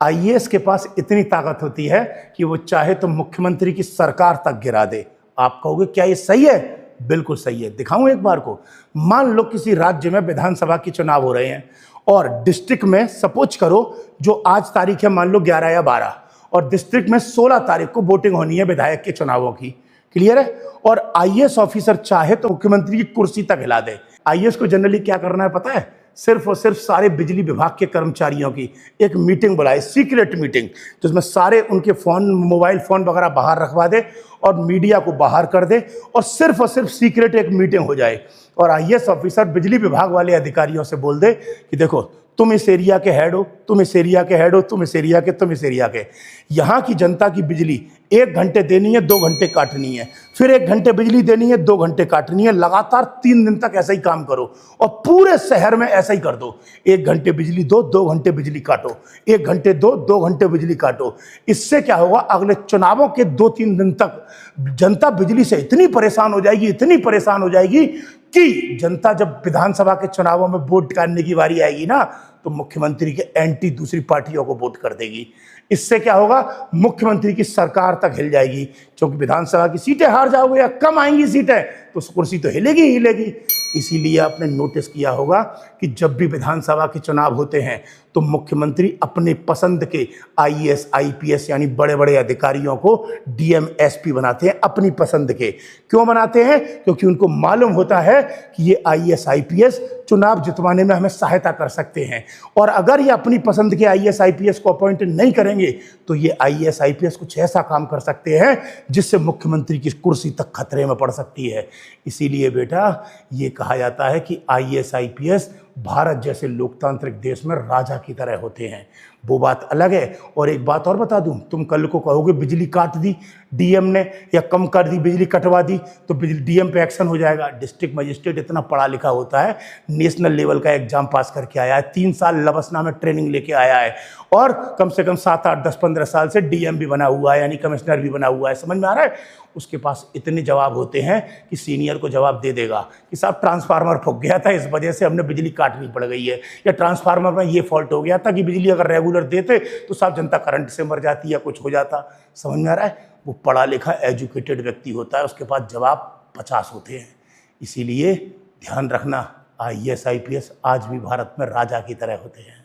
IAS के पास इतनी ताकत होती है कि वो चाहे तो मुख्यमंत्री की सरकार तक गिरा दे। आप कहोगे क्या ये सही है? बिल्कुल सही है। दिखाऊं एक बार को। मान लो किसी राज्य में विधानसभा के चुनाव हो रहे हैं और डिस्ट्रिक्ट में सपोज करो जो आज तारीख है मान लो 11 या 12 और डिस्ट्रिक्ट में 16 तारीख को वोटिंग होनी है विधायक के चुनावों की। क्लियर है? और आईएएस ऑफिसर चाहे तो मुख्यमंत्री की कुर्सी तक हिला दे। आईएएस को जनरली क्या करना है पता है? सिर्फ और सिर्फ सारे बिजली विभाग के कर्मचारियों की एक मीटिंग बुलाए, सीक्रेट मीटिंग, जिसमें सारे उनके फोन, मोबाइल फोन वगैरह बाहर रखवा दे और मीडिया को बाहर कर दे और सिर्फ सीक्रेट एक मीटिंग हो जाए और आईएएस ऑफिसर बिजली विभाग वाले अधिकारियों से बोल दे कि देखो तुम इस एरिया के हेड हो, तुम इस एरिया के हेड हो, तुम इस एरिया के, तुम इस एरिया के। यहाँ की जनता की बिजली 1 घंटे देनी है, 2 घंटे काटनी है, फिर 1 घंटे बिजली देनी है, 2 घंटे काटनी है। लगातार 3 दिन तक ऐसा ही काम करो और पूरे शहर में ऐसा ही कर दो। 1 घंटे बिजली दो, 2 घंटे बिजली काटो, 1 घंटे दो, 2 घंटे बिजली काटो। इससे क्या होगा? अगले चुनावों के 2-3 दिन तक जनता बिजली से इतनी परेशान हो जाएगी, इतनी परेशान हो जाएगी कि जनता जब विधानसभा के चुनावों में वोट करने की बारी आएगी ना तो मुख्यमंत्री के एंटी दूसरी पार्टियों को वोट कर देगी। इससे क्या होगा? मुख्यमंत्री की सरकार तक हिल जाएगी, क्योंकि विधानसभा की सीटें हार जाओगे या कम आएंगी सीटें तो कुर्सी तो हिलेगी ही हिलेगी। इसीलिए आपने नोटिस किया होगा कि जब भी विधानसभा के चुनाव होते हैं तो मुख्यमंत्री अपने पसंद के आईएएस, आईपीएस यानी बड़े बड़े अधिकारियों को डीएम, एसपी बनाते हैं अपनी पसंद के। क्यों बनाते हैं? क्योंकि उनको मालूम होता है कि ये आईएएस, आईपीएस चुनाव जितवाने में हमें सहायता कर सकते हैं और अगर ये अपनी पसंद के आईएएस, आईपीएस को अपॉइंट नहीं करेंगे तो ये आईएएस, आईपीएस कुछ ऐसा काम कर सकते हैं जिससे मुख्यमंत्री की कुर्सी तक खतरे में पड़ सकती है। इसीलिए बेटा ये कहा जाता है कि आईएएस, आईपीएस भारत जैसे लोकतांत्रिक देश में राजा की तरह होते हैं। वो बात अलग है। और एक बात और बता दूं, तुम कल को कहोगे बिजली काट दी डीएम ने या कम कर दी, बिजली कटवा दी तो डीएम पे एक्शन हो जाएगा। डिस्ट्रिक्ट मजिस्ट्रेट इतना पढ़ा लिखा होता है, नेशनल लेवल का एग्जाम पास करके आया है, 3 साल लबसना में ट्रेनिंग लेके आया है और कम से कम 7, 8, 10, 15 साल से डीएम भी बना हुआ है, यानी कमिश्नर भी बना हुआ है। समझ में आ रहा है? उसके पास इतने जवाब होते हैं कि सीनियर को जवाब दे देगा कि साहब ट्रांसफार्मर फूक गया था, इस वजह से हमने बिजली काटनी पड़ गई है, या ट्रांसफार्मर में ये फॉल्ट हो गया था कि बिजली अगर रेगुलर देते तो साहब जनता करंट से मर जाती या कुछ हो जाता। समझ में आ रहा है? वो पढ़ा लिखा एजुकेटेड व्यक्ति होता है, उसके पास जवाब 50 होते हैं। इसीलिए ध्यान रखना, आईएएस, आईपीएस आज भी भारत में राजा की तरह होते हैं।